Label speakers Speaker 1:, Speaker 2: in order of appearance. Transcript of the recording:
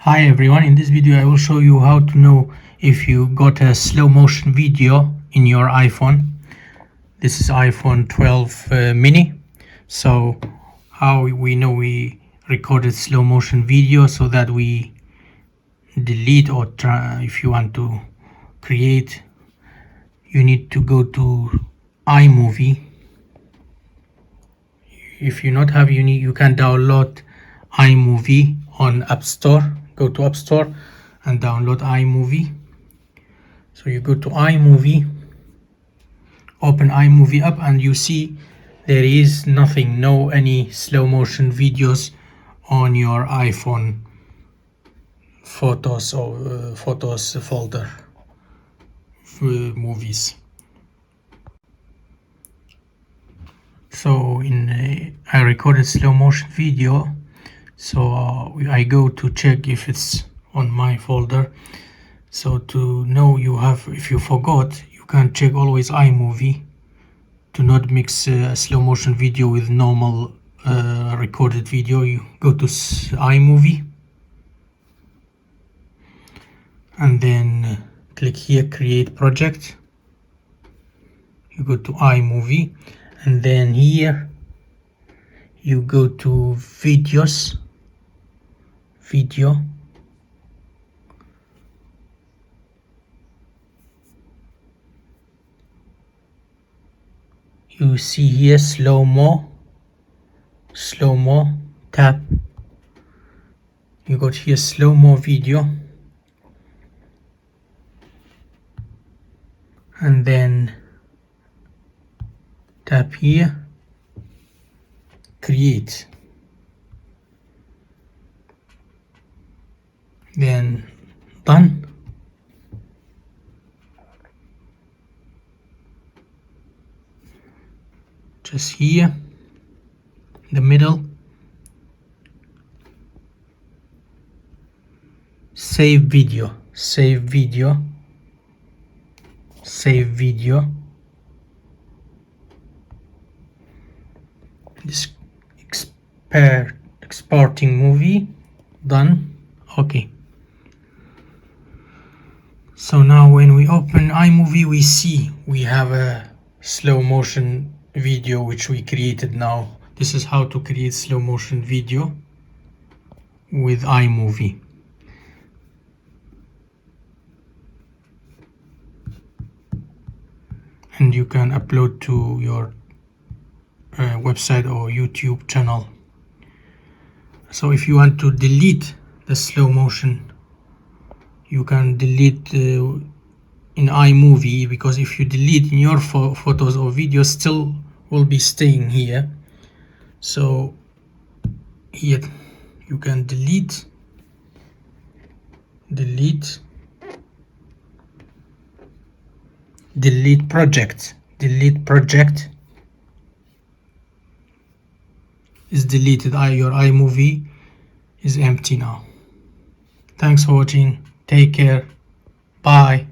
Speaker 1: Hi everyone, in this video I will show you how to know if you got a slow motion video in your iPhone. This is iPhone 12 mini. So how we know we recorded slow motion video, so that we delete or try, if you want to create, you need to go to iMovie. If you not have, you can download iMovie on App Store. Go to App Store and download iMovie. So you go to iMovie, open iMovie up, and you see there is nothing, any slow motion videos on your iPhone photos or photos folder movies. So I recorded slow motion video, so I go to check if it's on my folder. So to know if you forgot, you can check always iMovie to not mix a slow motion video with normal recorded video. You go to iMovie and then click here, create project. You go to iMovie and then here you go to videos, video. You see here Slo-mo, tap. You got here Slo-mo video, and then tap here, create. Then done. Just here in the middle, save video. This exporting movie, done. Okay, so now when we open iMovie, we see we have a slow motion video which we created. Now this is how to create slow motion video with iMovie. And you can upload to your website or YouTube channel. So if you want to delete the slow motion, you can delete in iMovie, because if you delete in your photos or videos, still will be staying here. So here you can delete project is deleted. Your iMovie is empty now. Thanks for watching. Take care. Bye.